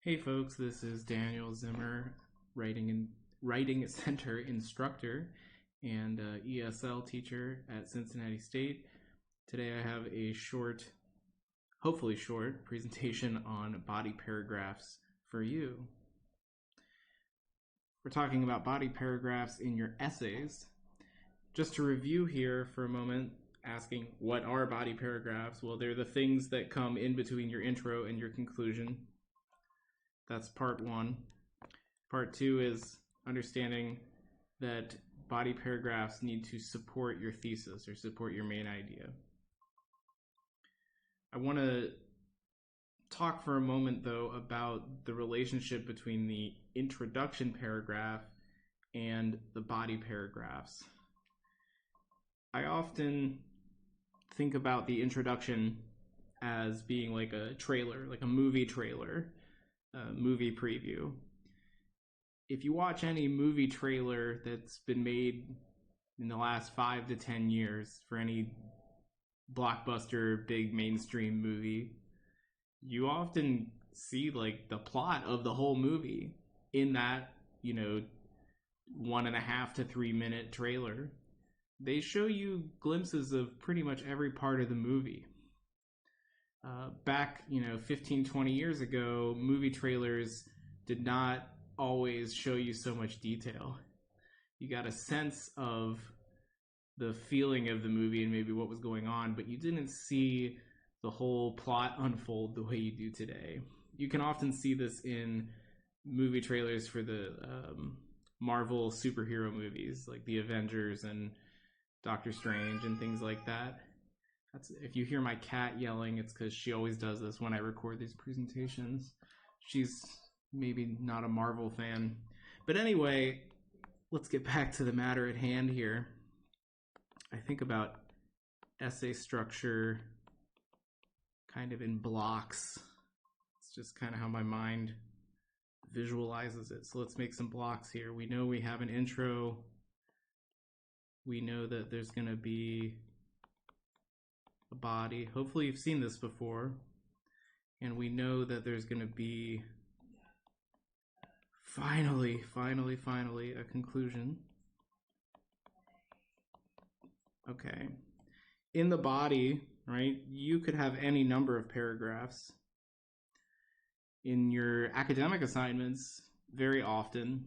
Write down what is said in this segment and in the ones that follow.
Hey folks, this is Daniel Zimmer, writing center instructor and ESL teacher at Cincinnati State. Today I have a hopefully short, presentation on body paragraphs for you. We're talking about body paragraphs in your essays. Just to review here for a moment, asking what are body paragraphs? Well, they're the things that come in between your intro and your conclusion. That's part one. Part two is understanding that body paragraphs need to support your thesis or support your main idea. I want to talk for a moment, though, about the relationship between the introduction paragraph and the body paragraphs. I often think about the introduction as being like a trailer, like a movie trailer, movie preview. If you watch any movie trailer that's been made in the last 5 to 10 years for any blockbuster, big mainstream movie, you often see like the plot of the whole movie in that, 1.5 to 3 minute trailer. They show you glimpses of pretty much every part of the movie. Back, 15, 20 years ago, movie trailers did not always show you so much detail. You got a sense of the feeling of the movie and maybe what was going on, but you didn't see the whole plot unfold the way you do today. You can often see this in movie trailers for the Marvel superhero movies, like the Avengers and Doctor Strange and things like that. If you hear my cat yelling, it's because she always does this when I record these presentations. She's maybe not a Marvel fan. But anyway, let's get back to the matter at hand here. I think about essay structure kind of in blocks. It's just kind of how my mind visualizes it. So let's make some blocks here. We know we have an intro. We know that there's going to be a body. Hopefully you've seen this before. And we know that there's going to be finally a conclusion. Okay. In the body, right, you could have any number of paragraphs. In your academic assignments, very often,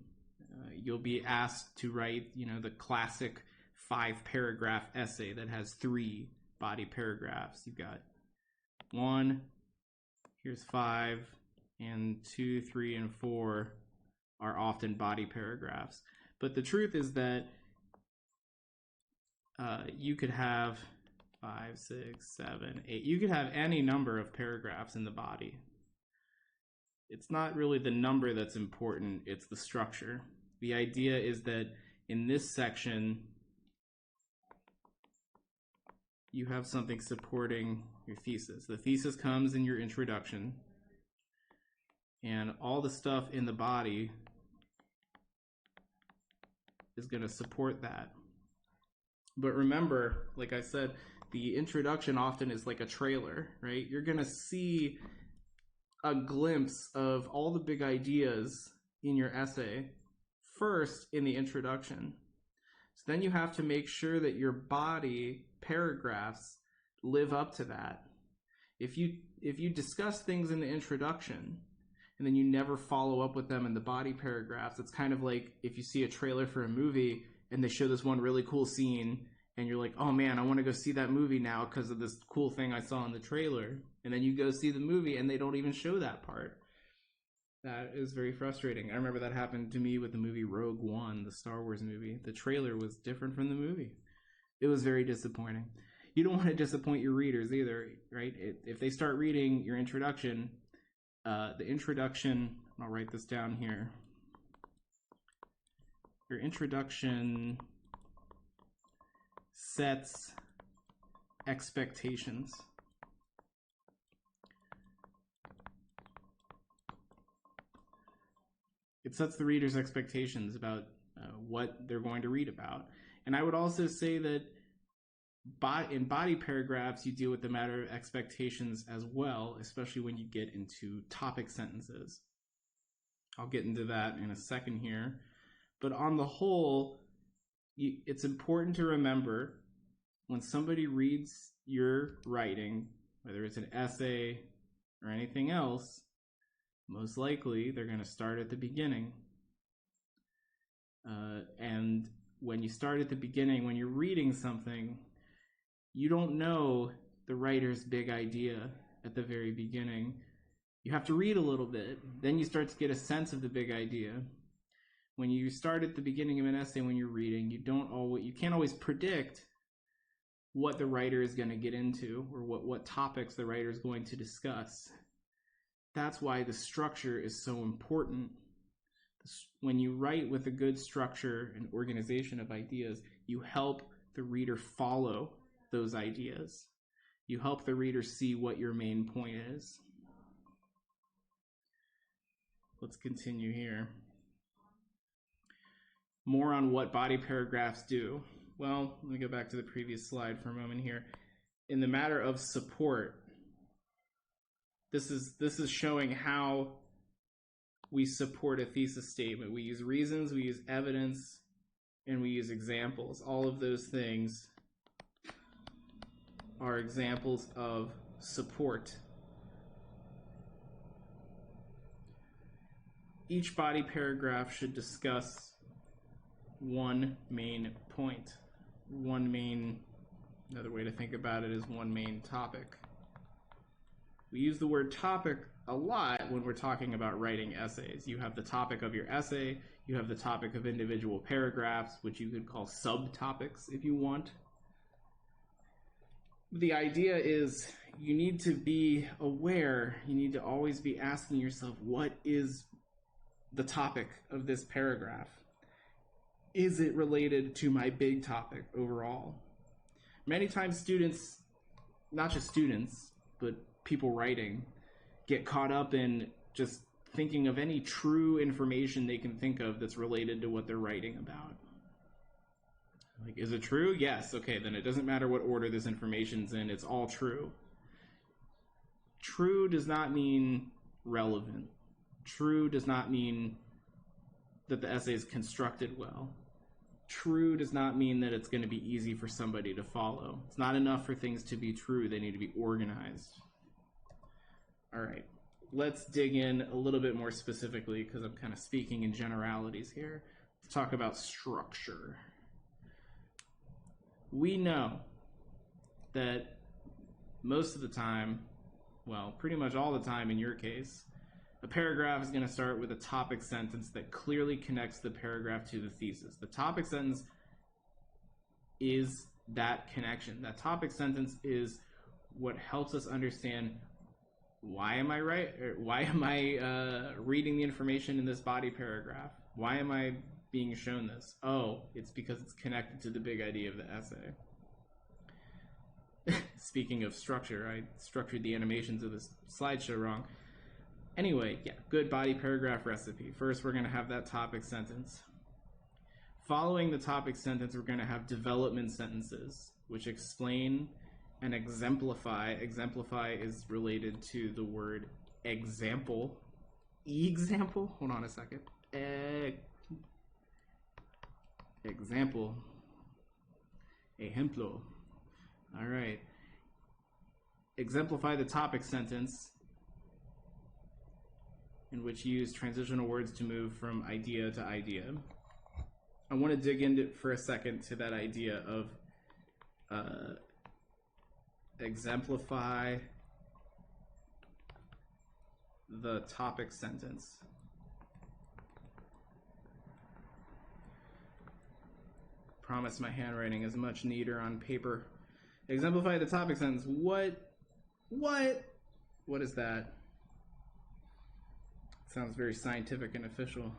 you'll be asked to write, the classic 5-paragraph essay that has 3 body paragraphs. You've got 1, here's 5, and 2, 3, and 4 are often body paragraphs. But the truth is that you could have 5, 6, 7, 8. You could have any number of paragraphs in the body. It's not really the number that's important, it's the structure. The idea is that in this section, you have something supporting your thesis. The thesis comes in your introduction, and all the stuff in the body is going to support that. But remember, like I said, the introduction often is like a trailer, right? You're going to see a glimpse of all the big ideas in your essay first in the introduction. So then you have to make sure that your body paragraphs live up to that. If you discuss things in the introduction and then you never follow up with them in the body paragraphs, it's kind of like if you see a trailer for a movie and they show this one really cool scene and you're like, oh man, I want to go see that movie now because of this cool thing I saw in the trailer. And then you go see the movie and they don't even show that part. That is very frustrating. I remember that happened to me with the movie Rogue One, the Star Wars movie. The trailer was different from the movie. It was very disappointing. You don't want to disappoint your readers either, right? If they start reading your introduction, the introduction, I'll write this down here. Your introduction sets expectations. It sets the reader's expectations about what they're going to read about. And I would also say that in body paragraphs, you deal with the matter of expectations as well, especially when you get into topic sentences. I'll get into that in a second here. But on the whole, it's important to remember when somebody reads your writing, whether it's an essay or anything else, most likely they're going to start at the beginning. And when you start at the beginning, when you're reading something, you don't know the writer's big idea at the very beginning. You have to read a little bit. Then you start to get a sense of the big idea. When you start at the beginning of an essay, when you're reading, you can't always predict what the writer is going to get into or what topics the writer is going to discuss. That's why the structure is so important. When you write with a good structure and organization of ideas, you help the reader follow those ideas. You help the reader see what your main point is. Let's continue here. More on what body paragraphs do. Well, let me go back to the previous slide for a moment here. In the matter of support, this is showing how we support a thesis statement. We use reasons, we use evidence, and we use examples. All of those things are examples of support. Each body paragraph should discuss one main point. Another way to think about it is one main topic. We use the word topic a lot when we're talking about writing essays. You have the topic of your essay, you have the topic of individual paragraphs, which you could call subtopics if you want. The idea is you need to be aware, you need to always be asking yourself, what is the topic of this paragraph? Is it related to my big topic overall? Many times students, not just students, but people writing, get caught up in just thinking of any true information they can think of that's related to what they're writing about. Like, is it true? Yes. Okay, then it doesn't matter what order this information's in, it's all true. True does not mean relevant. True does not mean that the essay is constructed well. True does not mean that it's going to be easy for somebody to follow. It's not enough for things to be true. They need to be organized. All right, let's dig in a little bit more specifically because I'm kind of speaking in generalities here. Let's talk about structure. We know that most of the time, well, pretty much all the time in your case, a paragraph is going to start with a topic sentence that clearly connects the paragraph to the thesis. The topic sentence is that connection. That topic sentence is what helps us understand why am I reading the information in this body paragraph? Why am I being shown this? Oh, it's because it's connected to the big idea of the essay. Speaking of structure, I structured the animations of this slideshow wrong. Anyway, yeah, good body paragraph recipe. First, we're going to have that topic sentence. Following the topic sentence, we're going to have development sentences, which explain and exemplify. Exemplify is related to the word example. Example? Hold on a second. Example. Ejemplo. All right. Exemplify the topic sentence, in which you use transitional words to move from idea to idea. I want to dig into for a second to that idea of exemplify the topic sentence. Promise my handwriting is much neater on paper. Exemplify the topic sentence. What is that? Sounds very scientific and official.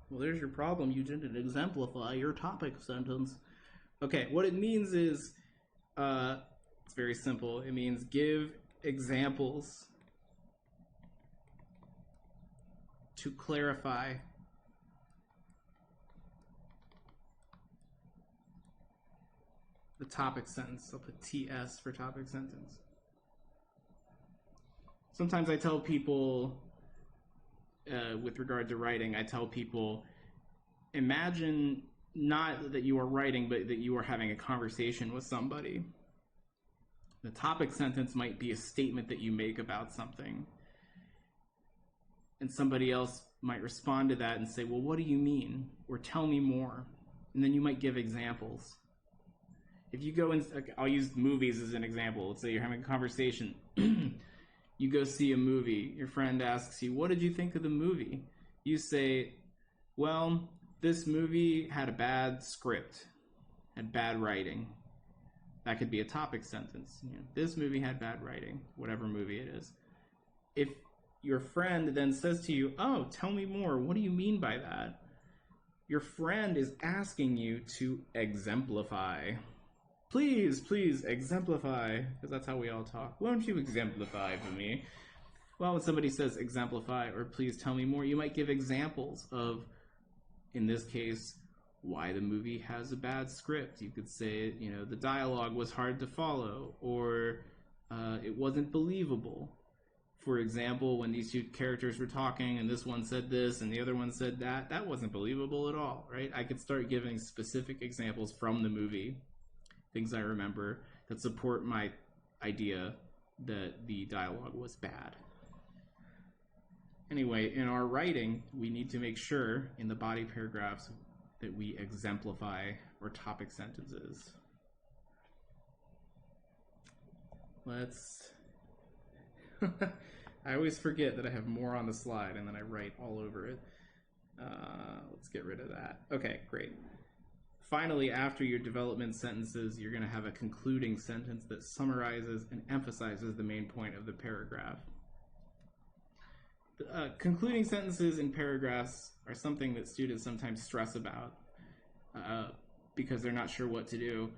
Well, there's your problem. You didn't exemplify your topic sentence. Okay, what it means is, it's very simple. It means give examples to clarify the topic sentence. I'll put TS for topic sentence. Sometimes I tell people, with regard to writing, I tell people, imagine not that you are writing, but that you are having a conversation with somebody. The topic sentence might be a statement that you make about something, and somebody else might respond to that and say, well, what do you mean? Or tell me more. And then you might give examples. If you go in, I'll use movies as an example. Let's say you're having a conversation. You go see a movie. Your friend asks you, what did you think of the movie? You say, well, this movie had a bad script, had bad writing. That could be a topic sentence. You know, this movie had bad writing, whatever movie it is. If your friend then says to you, oh, tell me more, what do you mean by that? Your friend is asking you to exemplify. Please, please, exemplify, because that's how we all talk. Won't you exemplify for me? Well, when somebody says exemplify or please tell me more, you might give examples of, in this case, why the movie has a bad script. You could say, you know, the dialogue was hard to follow, or it wasn't believable. For example, when these two characters were talking and this one said this and the other one said that, that wasn't believable at all, right? I could start giving specific examples from the movie, things I remember, that support my idea that the dialogue was bad. Anyway, in our writing, we need to make sure in the body paragraphs that we exemplify our topic sentences. Let's... I always forget that I have more on the slide and then I write all over it. Let's get rid of that. Okay, great. Finally, after your development sentences, you're going to have a concluding sentence that summarizes and emphasizes the main point of the paragraph. Concluding sentences in paragraphs are something that students sometimes stress about because they're not sure what to do.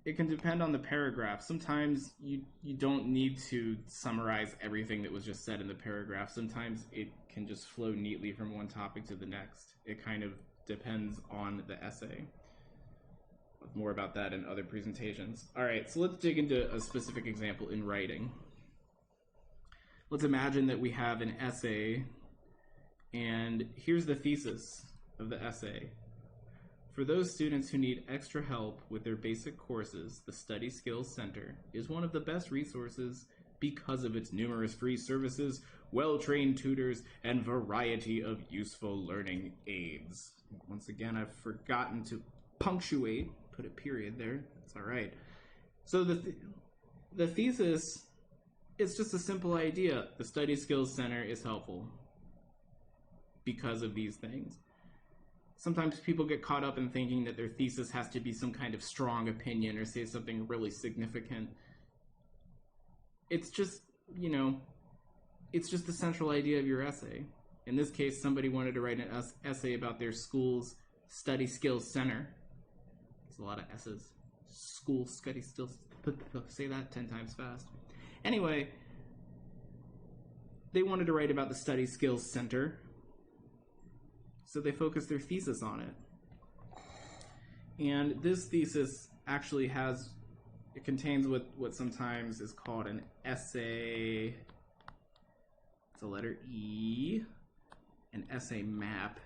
It can depend on the paragraph. Sometimes you don't need to summarize everything that was just said in the paragraph. Sometimes it can just flow neatly from one topic to the next. It kind of depends on the essay. More about that in other presentations. All right, so let's dig into a specific example in writing. Let's imagine that we have an essay, and here's the thesis of the essay. For those students who need extra help with their basic courses, the Study Skills Center is one of the best resources because of its numerous free services, well-trained tutors, and variety of useful learning aids. Once again, I've forgotten to punctuate, put a period there. It's all right. So the thesis, it's just a simple idea. The Study Skills Center is helpful because of these things. Sometimes people get caught up in thinking that their thesis has to be some kind of strong opinion or say something really significant. It's just, you know, it's just the central idea of your essay. In this case, somebody wanted to write an essay about their school's Study Skills Center. There's a lot of S's. School Study Skills, say that 10 times fast. Anyway, they wanted to write about the Study Skills Center, so they focused their thesis on it. And this thesis actually it contains what sometimes is called an essay. It's a letter E, an essay map,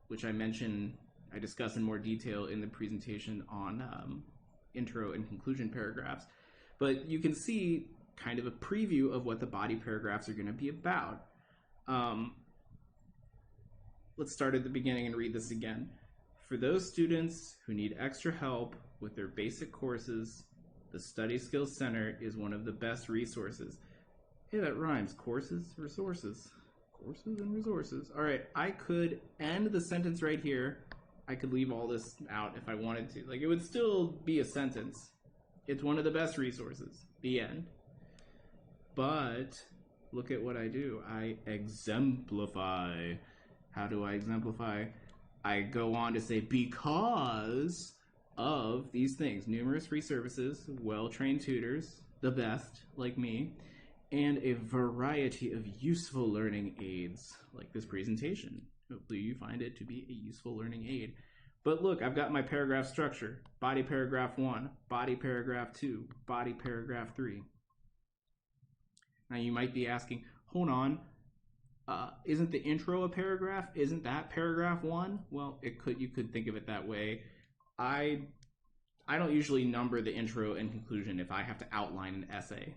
which I discuss in more detail in the presentation on intro and conclusion paragraphs. But you can see kind of a preview of what the body paragraphs are going to be about. Let's start at the beginning and read this again. For those students who need extra help with their basic courses, the Study Skills Center is one of the best resources. Hey, that rhymes. Courses, resources. Courses and resources. All right, I could end the sentence right here. I could leave all this out if I wanted to. Like, it would still be a sentence. It's one of the best resources. The end. But look at what I do. I exemplify. How do I exemplify? I go on to say, because of these things, numerous free services, well-trained tutors, the best, like me, and a variety of useful learning aids, like this presentation. Hopefully you find it to be a useful learning aid. But look, I've got my paragraph structure. Body paragraph 1, body paragraph 2, body paragraph 3. Now you might be asking, hold on, isn't the intro a paragraph? Isn't that paragraph 1? Well, you could think of it that way. I don't usually number the intro and conclusion if I have to outline an essay.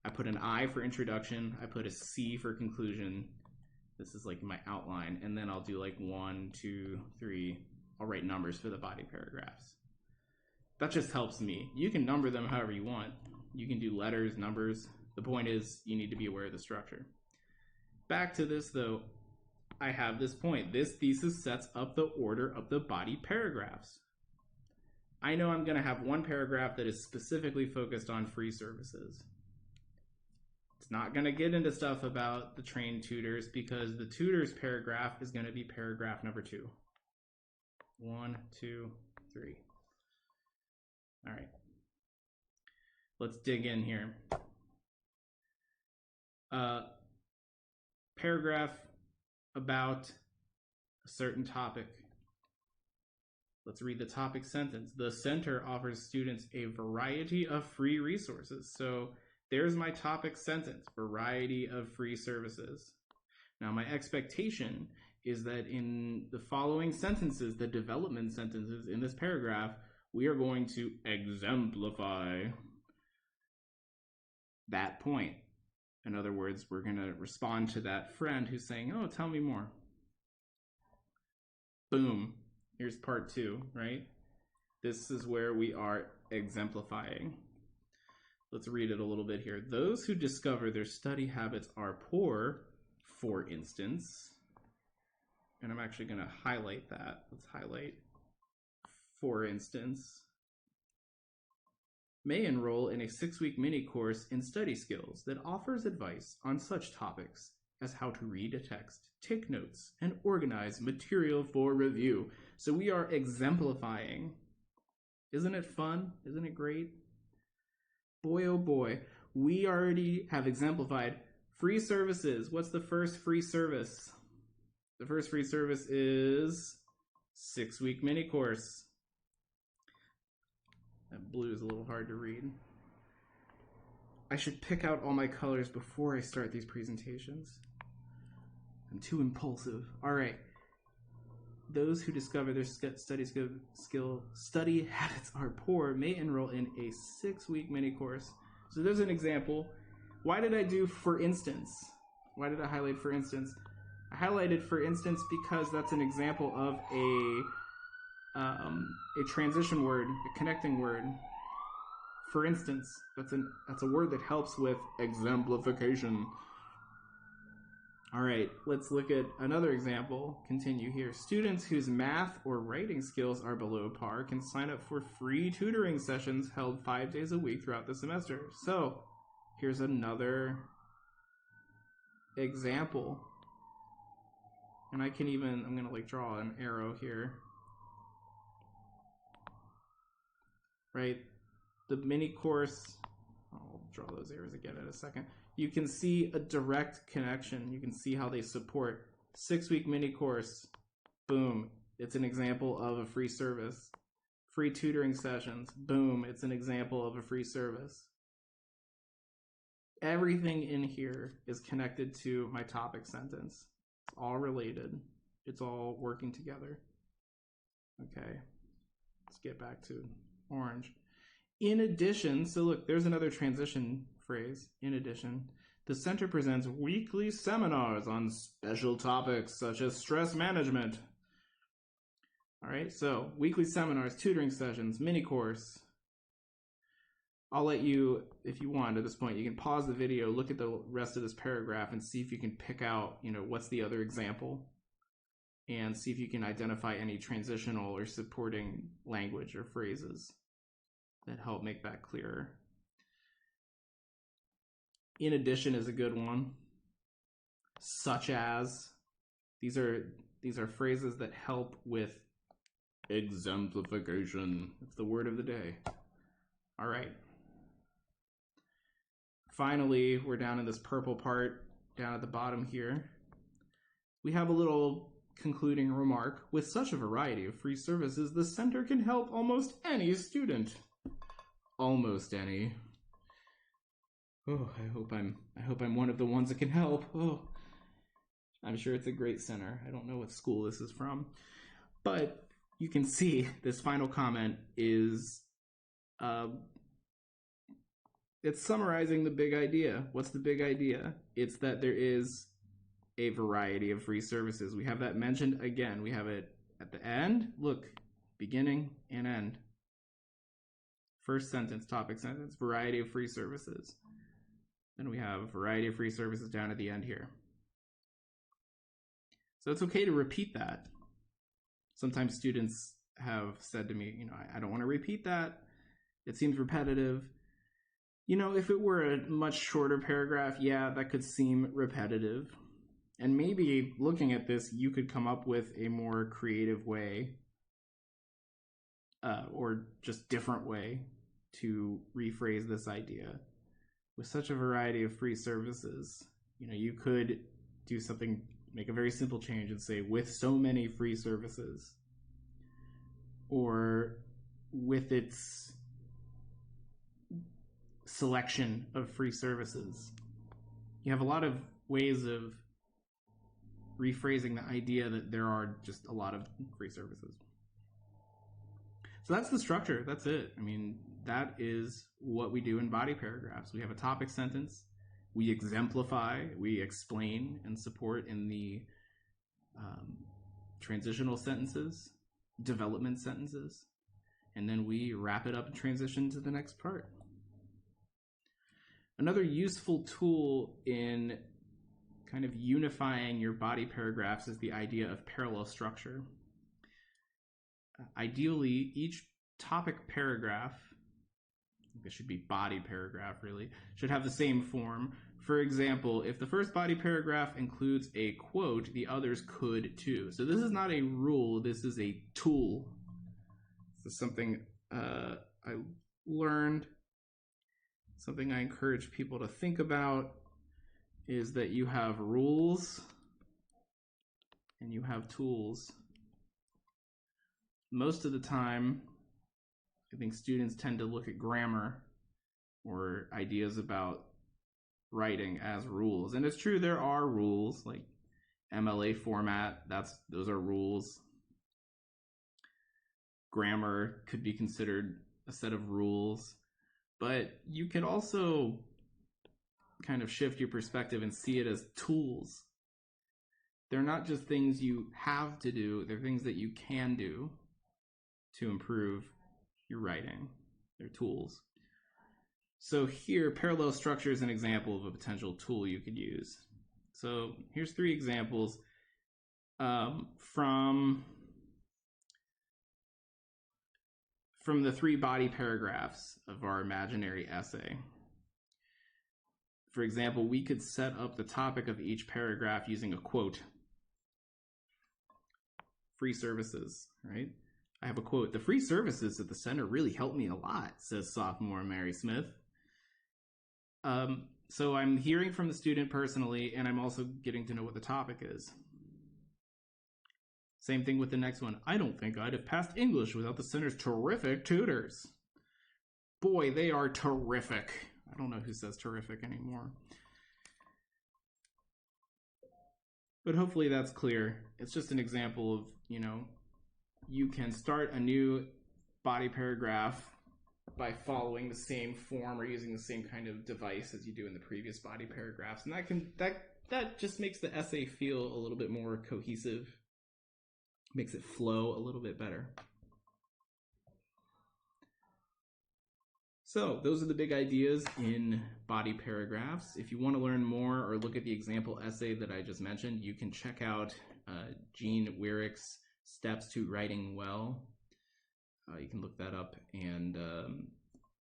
I put an I for introduction, I put a C for conclusion. This is like my outline, and then I'll do like 1, 2, 3. I'll write numbers for the body paragraphs. That just helps me. You can number them however you want. You can do letters, numbers. The point is, you need to be aware of the structure. Back to this though, I have this point. This thesis sets up the order of the body paragraphs. I know I'm going to have one paragraph that is specifically focused on free services. It's not going to get into stuff about the trained tutors because the tutors paragraph is going to be paragraph number 2. 1, 2, 3. All right. Let's dig in here. Paragraph about a certain topic. Let's read the topic sentence. The center offers students a variety of free resources. So there's my topic sentence, variety of free services. Now my expectation is that in the following sentences, the development sentences in this paragraph, we are going to exemplify that point. In other words, we're going to respond to that friend who's saying, oh, tell me more. Boom. Here's part 2, right? This is where we are exemplifying. Let's read it a little bit here. Those who discover their study habits are poor, for instance, and I'm actually going to highlight that. Let's highlight, for instance, may enroll in a 6-week mini course in study skills that offers advice on such topics as how to read a text, take notes, and organize material for review. So we are exemplifying. Isn't it fun? Isn't it great? Boy, oh boy, we already have exemplified free services. What's the first free service? The first free service is 6-week mini course. That blue is a little hard to read. I should pick out all my colors before I start these presentations. I'm too impulsive. All right. Those who discover their study habits are poor may enroll in a 6-week mini course. So there's an example. Why did I do for instance? Why did I highlight for instance? I highlighted for instance because that's an example of a transition word, a connecting word. For instance, that's a word that helps with exemplification. All right, let's look at another example. Continue here. Students whose math or writing skills are below par can sign up for free tutoring sessions held 5 days a week throughout the semester. So here's another example. And I'm going to draw an arrow here. Right? The mini course, I'll draw those arrows again in a second. You can see a direct connection. You can see how they support 6-week mini course. Boom. It's an example of a free service. Free tutoring sessions. Boom. It's an example of a free service. Everything in here is connected to my topic sentence. It's all related. It's all working together. Okay. Let's get back to orange. In addition, so look, there's another transition phrase. In addition, the center presents weekly seminars on special topics such as stress management. All right, so weekly seminars, tutoring sessions, mini course. I'll let you, if you want at this point, you can pause the video, look at the rest of this paragraph and see if you can pick out, what's the other example and see if you can identify any transitional or supporting language or phrases that help make that clearer. In addition is a good one. Such as, these are phrases that help with exemplification. It's the word of the day. All right. Finally, we're down in this purple part down at the bottom here. We have a little concluding remark. With such a variety of free services, the center can help almost any student. Almost any. Oh, I hope I'm one of the ones that can help. Oh, I'm sure it's a great center. I don't know what school this is from, but you can see this final comment is it's summarizing the big idea. What's the big idea? It's that there is a variety of free services. We have that mentioned again. We have it at the end. Look, beginning and end. First sentence, topic sentence, variety of free services. Then we have a variety of free services down at the end here. So it's okay to repeat that. Sometimes students have said to me, you know, I don't want to repeat that. It seems repetitive. You know, if it were a much shorter paragraph, yeah, that could seem repetitive. And maybe looking at this, you could come up with a more creative way or just different way to rephrase this idea. With such a variety of free services, you know, you could do something, make a very simple change and say, with so many free services, or with its selection of free services. You have a lot of ways of rephrasing the idea that there are just a lot of free services. So that's the structure. That's it. I mean, that is what we do in body paragraphs. We have a topic sentence. We exemplify, we explain and support in the transitional sentences, development sentences, and then we wrap it up and transition to the next part. Another useful tool in kind of unifying your body paragraphs is the idea of parallel structure. Ideally, each topic paragraph, it should be body paragraph really, should have the same form. For example, if the first body paragraph includes a quote, the others could too. So this is not a rule, this is a tool. This is something I learned, something I encourage people to think about, is that you have rules and you have tools. Most of the time, I think students tend to look at grammar or ideas about writing as rules. And it's true, there are rules, like MLA format, those are rules. Grammar could be considered a set of rules, but you can also kind of shift your perspective and see it as tools. They're not just things you have to do, they're things that you can do to improve your writing. They're tools. So here, parallel structure is an example of a potential tool you could use. So here's 3 examples from the 3 body paragraphs of our imaginary essay. For example, we could set up the topic of each paragraph using a quote. Free services, right? I have a quote. "The free services at the center really helped me a lot," says sophomore Mary Smith. So I'm hearing from the student personally, and I'm also getting to know what the topic is. Same thing with the next one. "I don't think I'd have passed English without the center's terrific tutors." Boy, they are terrific. I don't know who says terrific anymore. But hopefully that's clear. It's just an example of, you know, you can start a new body paragraph by following the same form or using the same kind of device as you do in the previous body paragraphs. And that just makes the essay feel a little bit more cohesive, makes it flow a little bit better. So those are the big ideas in body paragraphs. If you want to learn more or look at the example essay that I just mentioned, you can check out Gene Weirich's Steps to Writing Well. You can look that up and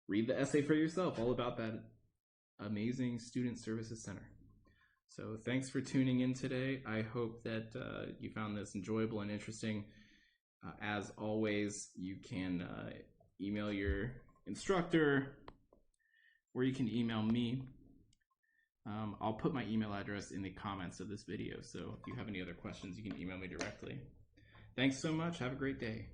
read the essay for yourself, all about that amazing Student Services Center. So thanks for tuning in today. I hope that you found this enjoyable and interesting. As always, you can email your instructor, or you can email me. I'll put my email address in the comments of this video, so if you have any other questions, you can email me directly. Thanks so much. Have a great day.